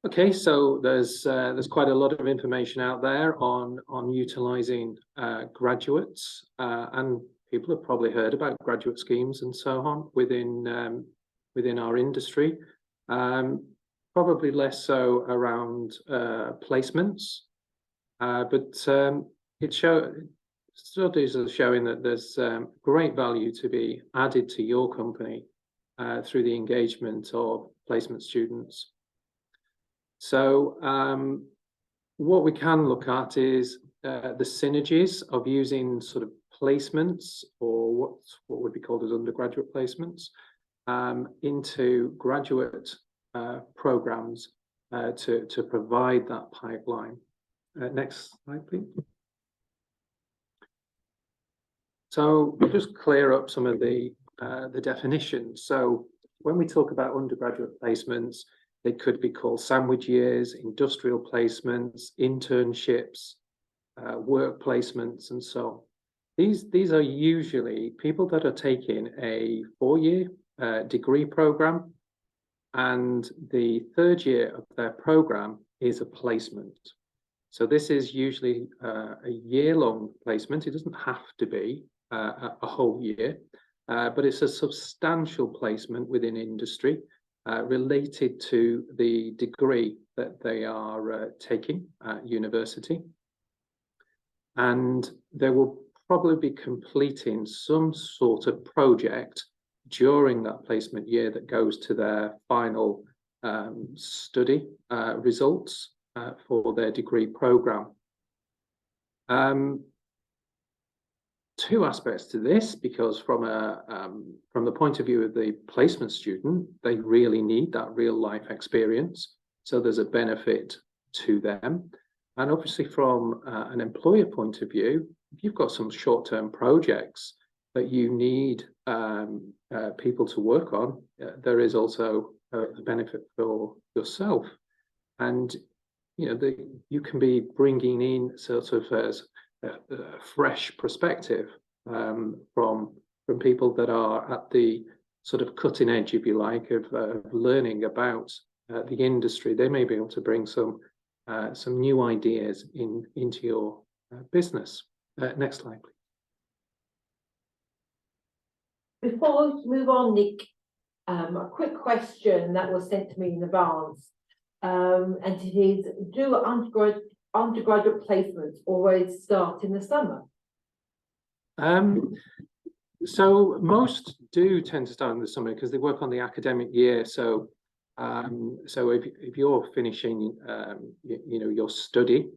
Okay, so there's quite a lot of information out there on utilising graduates, and people have probably heard about graduate schemes and so on within our industry. Probably less so around placements, but studies are showing that there's great value to be added to your company through the engagement of placement students. So what we can look at is the synergies of using sort of placements, or what would be called as undergraduate placements, into graduate programs to provide that pipeline. Next slide, please. So we'll just clear up some of the definitions. So when we talk about undergraduate placements, they could be called sandwich years, industrial placements, internships, work placements, and so on. These are usually people that are taking a 4-year degree program, and the 3rd year of their program is a placement. So this is usually a year-long placement. It doesn't have to be a whole year, but it's a substantial placement within industry related to the degree that they are taking at university. And they will probably be completing some sort of project during that placement year that goes to their final study results for their degree program. Two aspects to this, because from the point of view of the placement student, they really need that real life experience. So there's a benefit to them. And obviously from an employer point of view, if you've got some short-term projects that you need people to work on, there is also a benefit for yourself. And you can be bringing in sort of a fresh perspective from people that are at the sort of cutting edge, if you like, of learning about the industry. They may be able to bring some new ideas into your business. Next slide, please. Before we move on, Nick, a quick question that was sent to me in advance, and it is: do undergraduate placements always start in the summer? So most do tend to start in the summer because they work on the academic year. So if you're finishing your study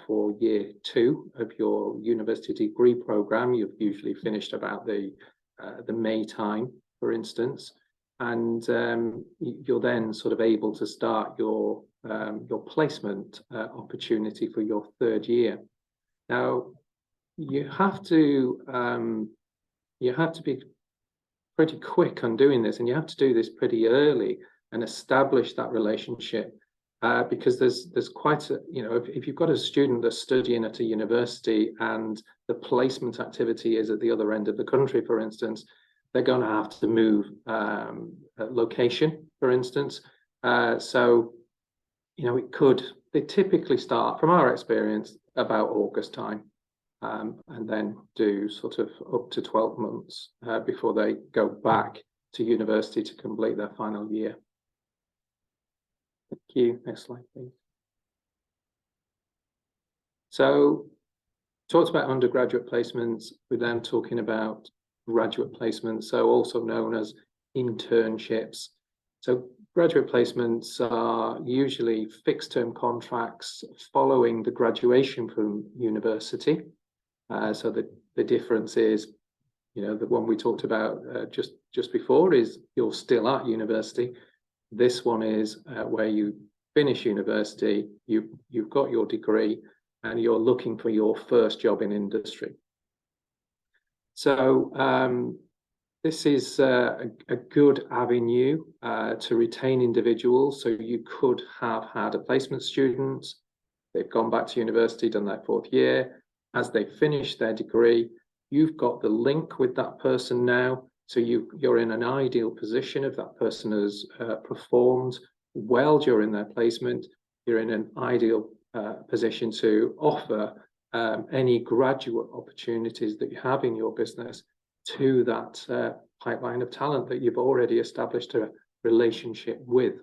for year 2 of your university degree program, you've usually finished about the May time, for instance, and you're then sort of able to start your placement opportunity for your 3rd year. Now, you have to be pretty quick on doing this, and you have to do this pretty early and establish that relationship, because there's quite a, if you've got a student that's studying at a university and the placement activity is at the other end of the country, for instance, they're going to have to move location, for instance. So they typically start, from our experience, about August time, and then do sort of up to 12 months before they go back to university to complete their final year. Thank you. Next slide, please. So, talked about undergraduate placements. We're then talking about graduate placements, so also known as internships. So graduate placements are usually fixed-term contracts following the graduation from university. So the difference is, the one we talked about just before is you're still at university. This one is where you finish university, you've got your degree, and you're looking for your first job in industry. So this is a good avenue to retain individuals. So you could have had a placement student, they've gone back to university, done their 4th year. As they finish their degree, you've got the link with that person now. So you're in an ideal position if that person has performed well during their placement, you're in an ideal position to offer any graduate opportunities that you have in your business to that pipeline of talent that you've already established a relationship with.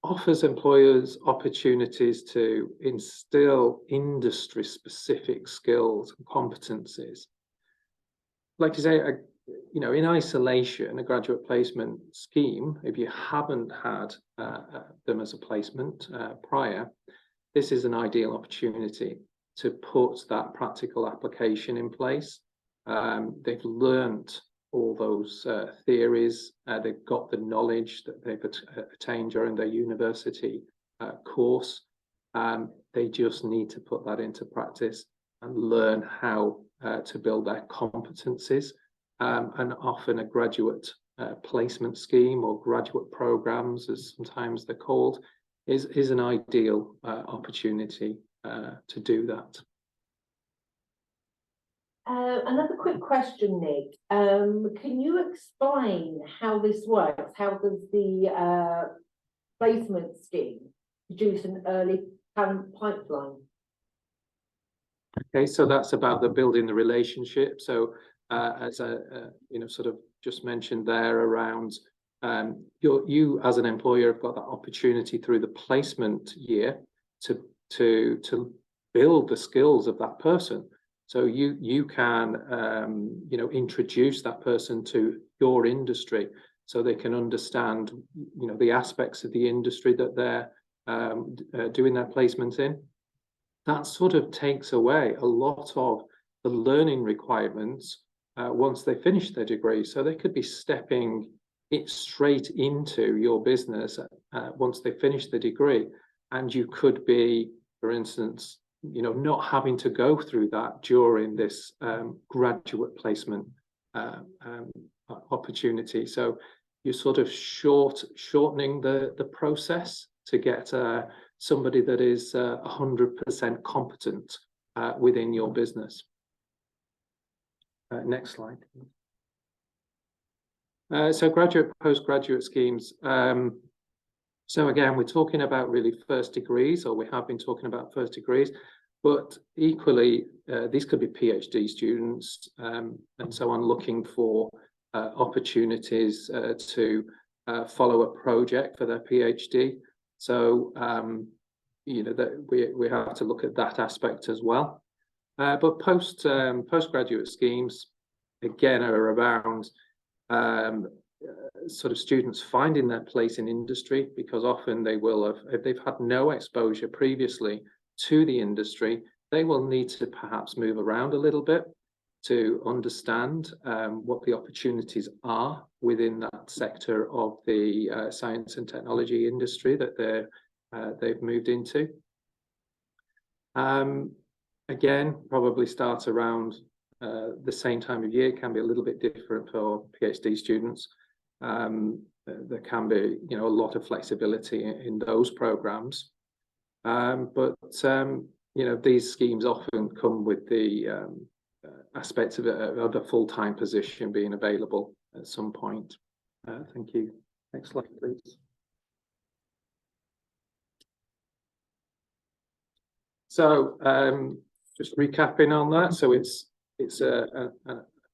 Offers employers opportunities to instill industry-specific skills and competencies. Like you say, you know, in isolation, a graduate placement scheme, if you haven't had them as a placement prior, this is an ideal opportunity to put that practical application in place. They've learnt all those theories, they've got the knowledge that they've attained during their university course. They just need to put that into practice and learn how to build their competencies. And often a graduate placement scheme, or graduate programs, as sometimes they're called, is an ideal opportunity to do that. Another quick question, Nick. Can you explain how this works? How does the placement scheme produce an early talent pipeline? Okay, so that's about the building the relationship. So as I you know, sort of just mentioned there around you as an employer have got that opportunity through the placement year to build the skills of that person. So you can you know, introduce that person to your industry so they can understand, you know, the aspects of the industry that they're doing their placements in. That sort of takes away a lot of the learning requirements once they finish their degree. So they could be stepping it straight into your business once they finish the degree, and you could be, for instance, you know, not having to go through that during this graduate placement opportunity. So you're sort of shortening the process to get somebody that is 100% competent within your business. Next slide. So graduate, postgraduate schemes. So again, we're talking about really first degrees, or we have been talking about first degrees, but equally, these could be PhD students and so on, looking for opportunities to follow a project for their PhD. So, you know, that we have to look at that aspect as well. But postgraduate schemes, again, are around sort of students finding their place in industry, because often they will have, if they've had no exposure previously to the industry, they will need to perhaps move around a little bit to understand what the opportunities are within that sector of the science and technology industry that they've moved into. Again, probably start around the same time of year. It can be a little bit different for PhD students. There can be, you know, a lot of flexibility in those programs. But you know, these schemes often come with the aspects of a full-time position being available at some point. Thank you. Next slide, please. So just recapping on that. So it's a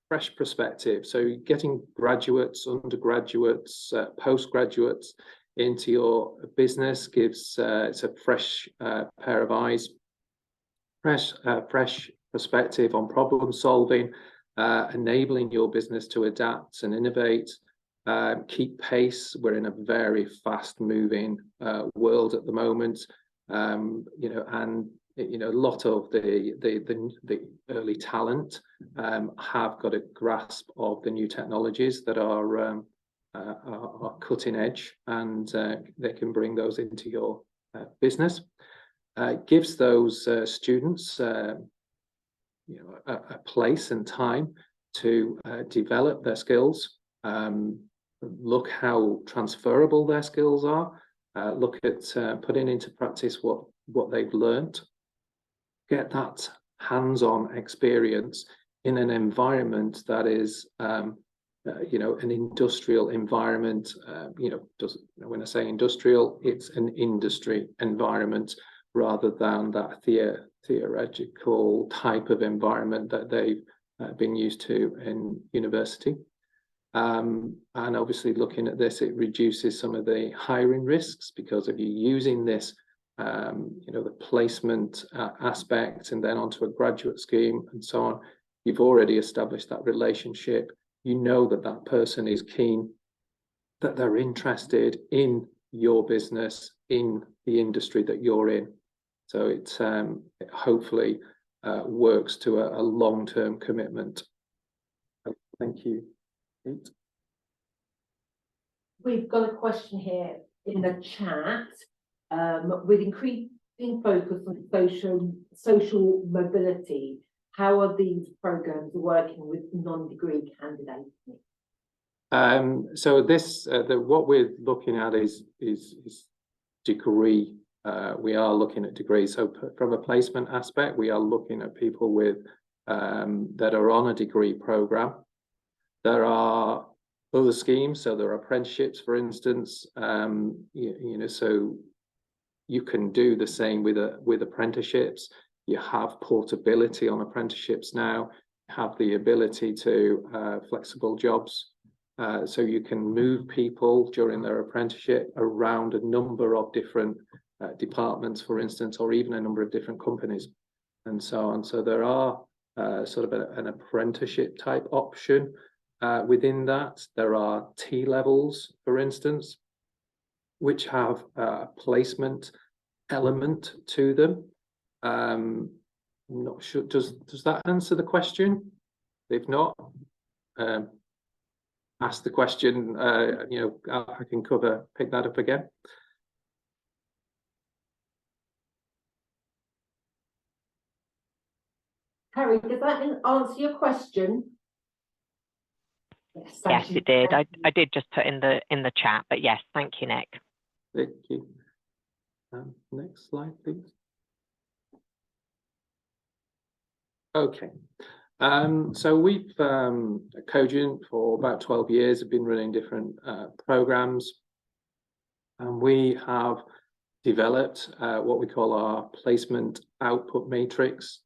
fresh perspective. So getting graduates, undergraduates, postgraduates into your business gives it's a fresh pair of eyes, fresh perspective on problem solving, enabling your business to adapt and innovate, keep pace. We're in a very fast moving world at the moment, you know, and you know, a lot of the early talent have got a grasp of the new technologies that are cutting edge, and they can bring those into your business. Gives those students you know, a place and time to develop their skills, look how transferable their skills are, look at putting into practice what they've learned, get that hands-on experience in an environment that is you know, an industrial environment. You know, when I say industrial, it's an industry environment rather than that theoretical type of environment that they've been used to in university. And obviously looking at this, it reduces some of the hiring risks, because if you're using this, you know, the placement aspect and then onto a graduate scheme and so on, you've already established that relationship. You know that that person is keen, that they're interested in your business, in the industry that you're in. So it hopefully works to a long-term commitment. Thank you. Kate? We've got a question here in the chat. With increasing focus on social mobility, how are these programs working with non-degree candidates? So this, what we're looking at is degree. We are looking at degrees. So from a placement aspect, we are looking at people with that are on a degree program. There are other schemes, so there are apprenticeships, for instance. You know, so you can do the same with apprenticeships. You have portability on apprenticeships now. You have the ability to flexible jobs. So you can move people during their apprenticeship around a number of different departments, for instance, or even a number of different companies and so on. So there are sort of an apprenticeship type option. Within that, there are T levels, for instance, which have a placement element to them. I'm not sure, does that answer the question? If not, ask the question, you know, I can pick that up again. Harry, does that answer your question? Yes, it did. I did just put in the chat, but yes, thank you, Nick. Thank you. Next slide, please. Okay. So we've Cogent for about 12 years have been running different programs, and we have developed what we call our placement output matrix.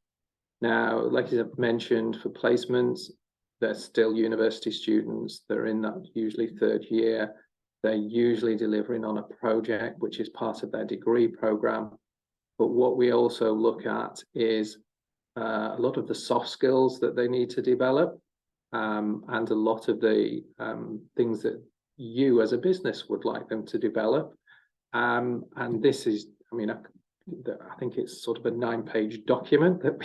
Now, like I've mentioned, for placements, they're still university students. They're in that usually third year. They're usually delivering on a project, which is part of their degree program. But what we also look at is a lot of the soft skills that they need to develop, and a lot of the things that you as a business would like them to develop. And this is, I mean, I think it's sort of a 9-page document that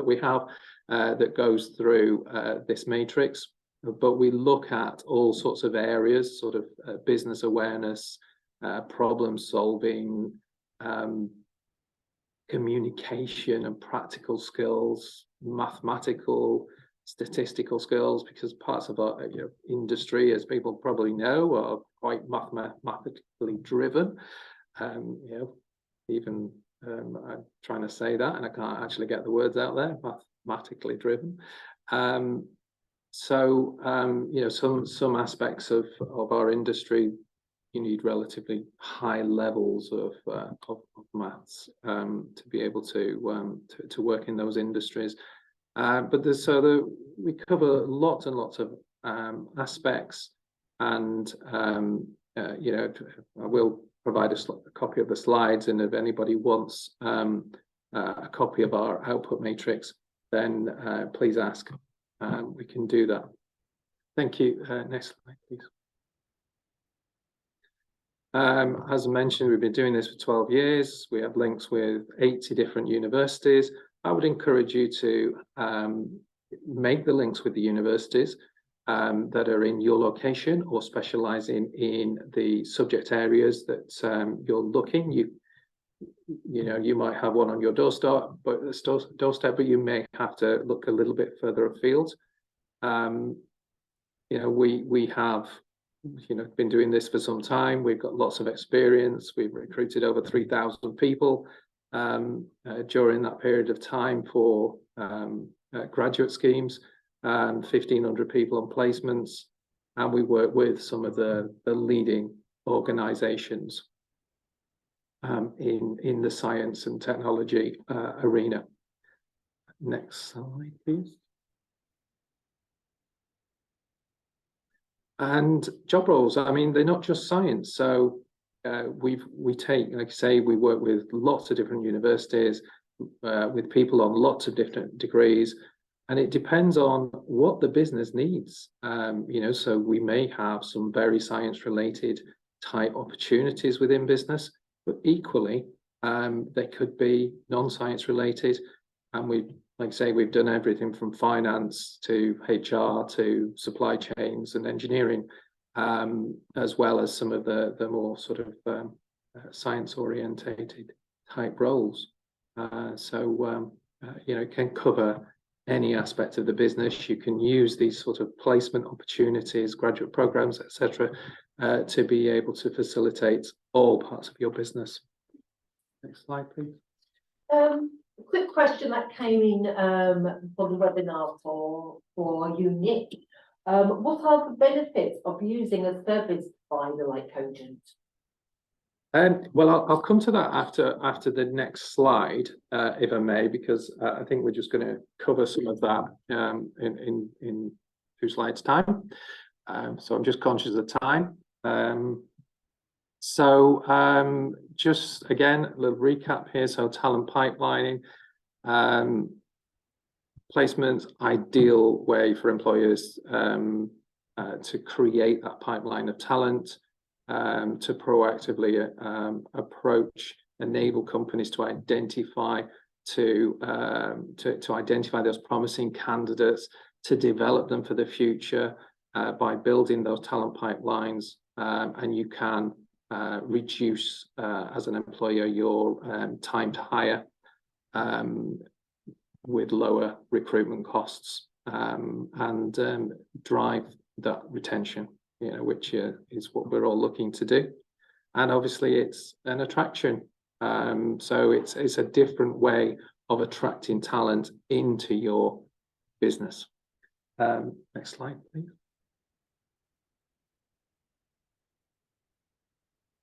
we have that goes through this matrix. But we look at all sorts of areas, sort of business awareness, problem solving, communication and practical skills, mathematical, statistical skills, because parts of our industry, as people probably know, are quite mathematically driven. Even I'm trying to say that and I can't actually get the words out there, mathematically driven. Some aspects of our industry, you need relatively high levels of maths to be able to work in those industries. But we cover lots and lots of aspects, and I will provide a copy of the slides, and if anybody wants a copy of our output matrix, then please ask. We can do that. Thank you. Next slide, please. As I mentioned, we've been doing this for 12 years. We have links with 80 different universities. I would encourage you to make the links with the universities that are in your location or specializing in the subject areas that you're looking. You might have one on your doorstep, but you may have to look a little bit further afield. We have been doing this for some time. We've got lots of experience. We've recruited over 3,000 people during that period of time for graduate schemes, 1,500 people on placements. and we work with some of the leading organizations in the science and technology arena. Next slide, please. And job roles, I mean, they're not just science. So we take, like I say, we work with lots of different universities, with people on lots of different degrees, and it depends on what the business needs. You know, so we may have some very science-related type opportunities within business, but equally, they could be non-science related, and we, like I say, we've done everything from finance to HR to supply chains and engineering, as well as some of the more sort of science orientated type roles. You know, it can cover any aspect of the business. You can use these sort of placement opportunities, graduate programs, etc., to be able to facilitate all parts of your business. Next slide, please. A quick question that came in for the webinar for you, Nick. What are the benefits of using a service provider like Cogent? Well, I'll come to that after the next slide, if I may, because I think we're just going to cover some of that in 2 slides' time. So I'm just conscious of time. Just again, a little recap here. So talent pipelining, placements, ideal way for employers to create that pipeline of talent, to proactively approach, enable companies to identify identify those promising candidates, to develop them for the future by building those talent pipelines, and you can reduce as an employer your time to hire with lower recruitment costs, and drive that retention, you know, which is what we're all looking to do. And obviously it's an attraction, so it's a different way of attracting talent into your business. Next slide, please.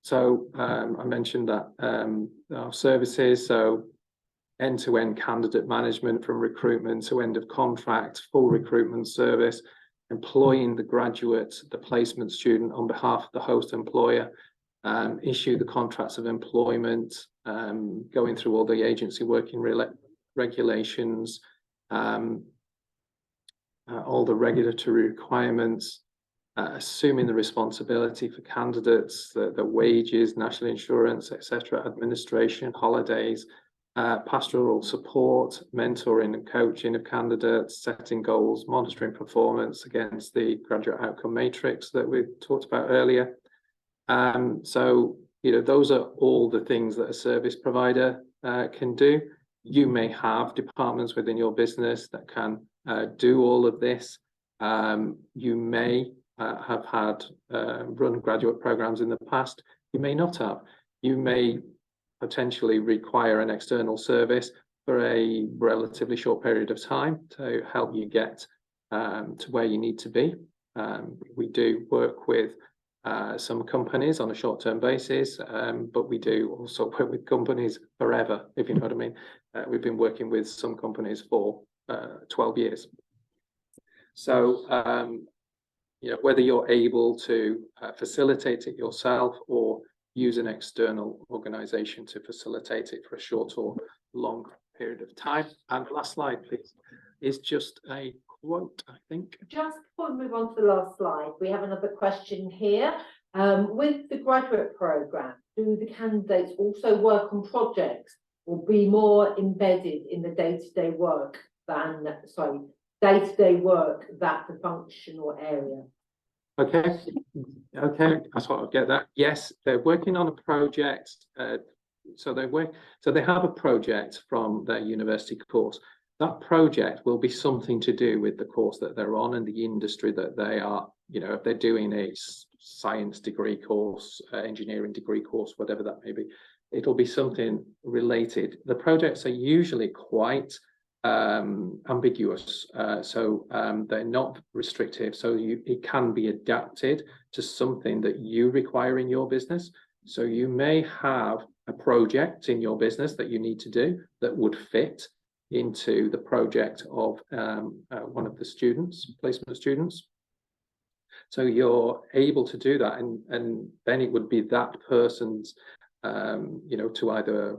So I mentioned that our services, so end-to-end candidate management from recruitment to end of contract, full recruitment service, employing the graduate, the placement student on behalf of the host employer, issue the contracts of employment, going through all the agency working regulations, all the regulatory requirements, assuming the responsibility for candidates, the wages, national insurance, etc., administration, holidays, pastoral support, mentoring and coaching of candidates, setting goals, monitoring performance against the graduate outcome matrix that we talked about earlier. So, you know, those are all the things that a service provider can do. You may have departments within your business that can do all of this. You may have had run graduate programs in the past. You may not have. You may potentially require an external service for a relatively short period of time to help you get to where you need to be. We do work with some companies on a short-term basis, but we do also work with companies forever, if you know what I mean. We've been working with some companies for 12 years. So, you know, whether you're able to facilitate it yourself or use an external organization to facilitate it for a short or long period of time. And last slide, please, is just a quote, I think. Just before we move on to the last slide, we have another question here. With the graduate program, do the candidates also work on projects or be more embedded in the day-to-day work than, the functional area? Okay, I sort of get that. Yes, they're working on a project. So they have a project from their university course. That project will be something to do with the course that they're on and the industry that they are. You know, if they're doing a science degree course, engineering degree course, whatever that may be, it'll be something related. The projects are usually quite ambiguous, so they're not restrictive, so it can be adapted to something that you require in your business. So you may have a project in your business that you need to do that would fit into the project of one of the students, placement students. So you're able to do that, and then it would be that person's to either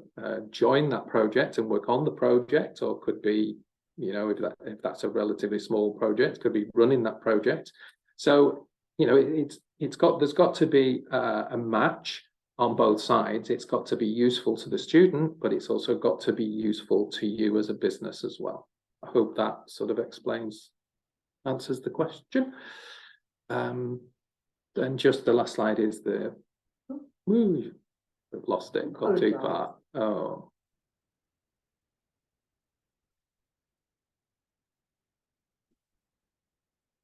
join that project and work on the project, or could be, if that's a relatively small project, could be running that project. So, there's got to be a match on both sides. It's got to be useful to the student, but it's also got to be useful to you as a business as well. I hope that sort of answers the question. And just the last slide is we've lost it, got too far. Oh.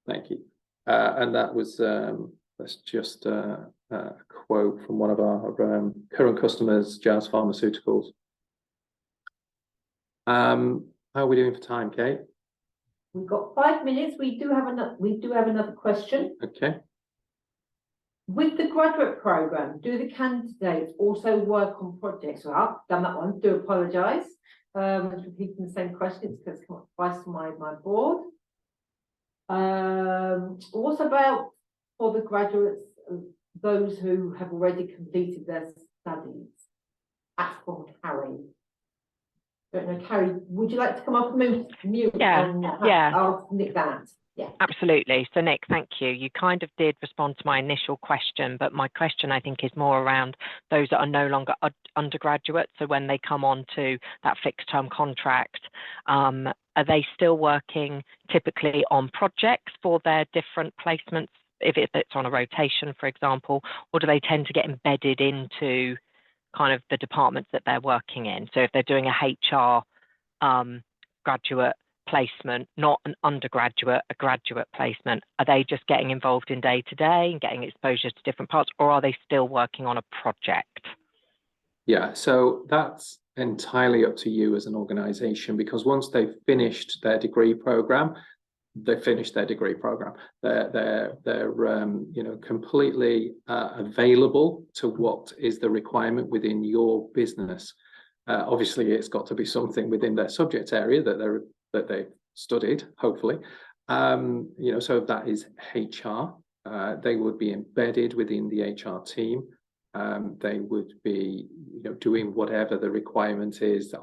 Thank you. And that was, that's just a quote from one of our current customers, Jazz Pharmaceuticals. How are we doing for time, Kate? We've got 5 minutes. We do have another question. Okay. With the graduate program, do the candidates also work on projects? Well, I've done that one. Do apologise. Just repeating the same question. It's because it's come up twice to my board. What about for the graduates, those who have already completed their studies? That's from Carrie. Don't know, Carrie, would you like to come up and mute? Yeah, yeah. I'll nick that. Yeah, absolutely. So Nick, thank you. You kind of did respond to my initial question, but my question I think is more around those that are no longer undergraduate. So when they come on to that fixed term contract, are they still working typically on projects for their different placements, if it's on a rotation, for example, or do they tend to get embedded into kind of the departments that they're working in? So if they're doing a HR graduate placement, not an undergraduate, a graduate placement, are they just getting involved in day to day and getting exposure to different parts, or are they still working on a project? Yeah, so that's entirely up to you as an organization, because once they've finished their degree program, they've finished their degree program. They're completely available to what is the requirement within your business. Obviously, it's got to be something within their subject area that they've studied, hopefully. So if that is HR, they would be embedded within the HR team. They would be, doing whatever the requirement is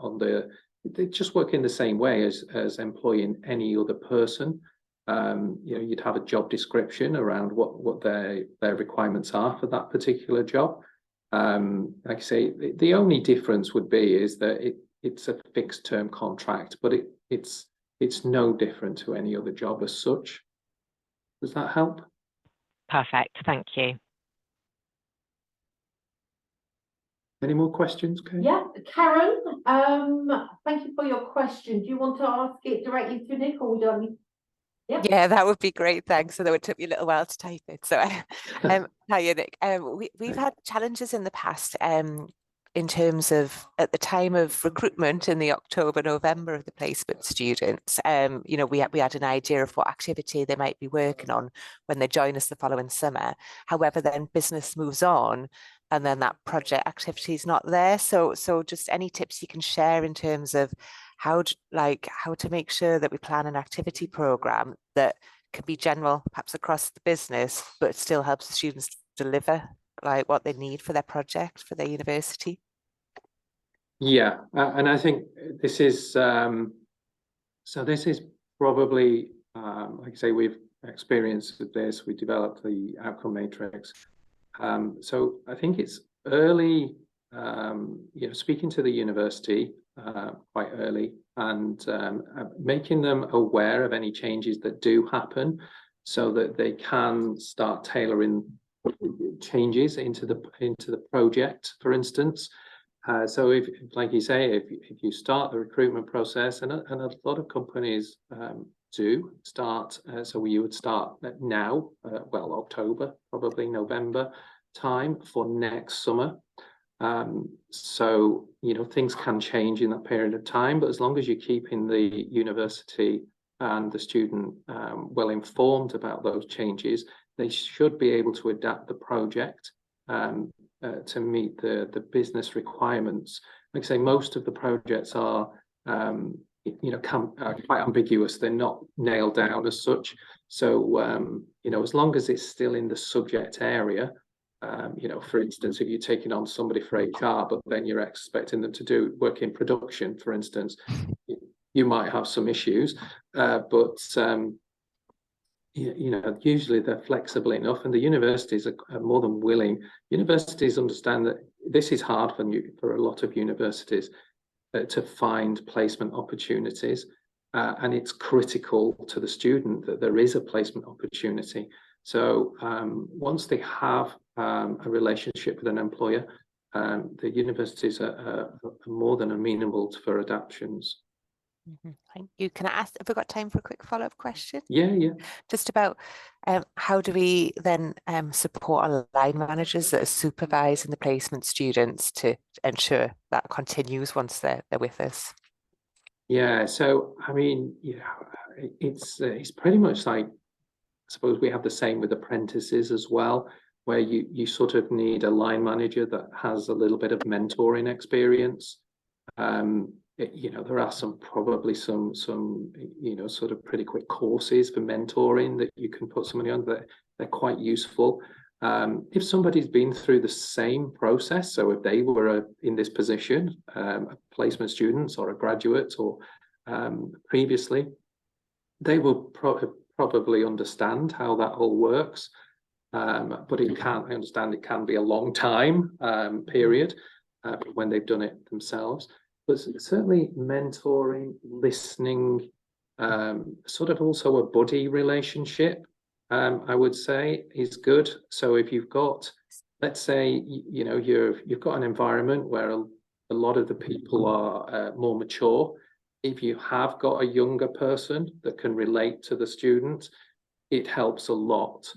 they just work in the same way as employing any other person. You'd have a job description around what their requirements are for that particular job. Like I say, the only difference would be is that it's a fixed term contract, but it's no different to any other job as such. Does that help? Perfect, thank you. Any more questions, Kate? Yeah, Karen, thank you for your question. Do you want to ask it directly to Nick, or would you like me? Yeah, that would be great, thanks. Although it took me a little while to type it. So, hiya, Nick. We've had challenges in the past in terms of at the time of recruitment in the October, November of the placement students. We had an idea of what activity they might be working on when they join us the following summer. However, then business moves on, and then that project activity is not there. So just any tips you can share in terms of how to make sure that we plan an activity program that can be general, perhaps across the business, but still helps the students deliver like what they need for their project, for their university. Yeah, and I think this is this is probably like I say, we've experienced this. We developed the outcome matrix. So I think it's early, speaking to the university quite early and making them aware of any changes that do happen, so that they can start tailoring changes into the project, for instance. So if, like you say, if you start the recruitment process, and a lot of companies do start, so you would start now, October, probably November time for next summer. So, you know, things can change in that period of time, but as long as you're keeping the university and the student well informed about those changes, they should be able to adapt the project to meet the business requirements. Like I say, most of the projects are, you know, quite ambiguous. They're not nailed down as such. So, you know, as long as it's still in the subject area, you know, for instance, if you're taking on somebody for HR, but then you're expecting them to do work in production, for instance, you might have some issues. But you know, usually they're flexible enough, and the universities are more than willing. Universities understand that this is hard for a lot of universities to find placement opportunities, and it's critical to the student that there is a placement opportunity. So once they have a relationship with an employer, the universities are more than amenable for adaptations. Thank you. Can I ask, have we got time for a quick follow-up question? Yeah. Just about how do we then support our line managers that are supervising the placement students to ensure that continues once they're with us? Yeah, so I mean, you know, it's pretty much like, I suppose we have the same with apprentices as well, where you sort of need a line manager that has a little bit of mentoring experience. You know, there are probably some you know, sort of pretty quick courses for mentoring that you can put somebody on, that they're quite useful. If somebody's been through the same process, so if they were in this position, a placement students or a graduate or previously, they will probably understand how that all works. But I understand it can be a long time period when they've done it themselves. But certainly mentoring, listening, sort of also a buddy relationship, I would say is good. So if you've got, let's say, you know, you've got an environment where a lot of the people are more mature. If you have got a younger person that can relate to the student, it helps a lot.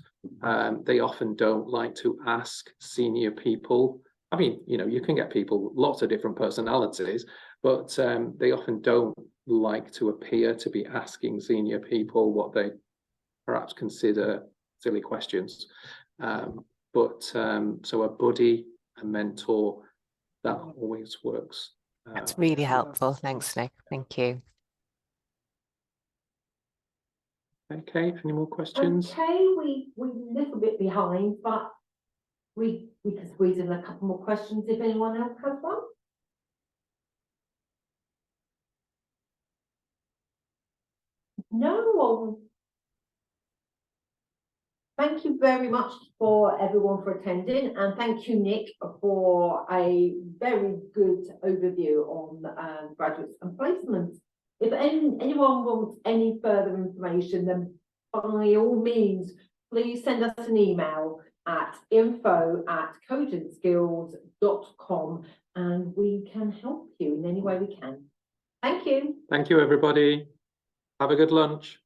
They often don't like to ask senior people. I mean, you know, you can get people, lots of different personalities, but they often don't like to appear to be asking senior people what they perhaps consider silly questions. So a buddy, a mentor, that always works. That's really helpful. Thanks, Nick. Thank you. Okay, any more questions? Okay, we're a little bit behind, but we can squeeze in a couple more questions if anyone else has one. No, well, thank you very much for everyone for attending, and thank you, Nick, for a very good overview on graduates and placements. If anyone wants any further information, then by all means, please send us an email at info@cogentskills.com and we can help you in any way we can. Thank you. Thank you, everybody. Have a good lunch.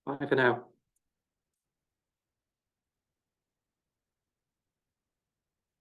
Bye for now.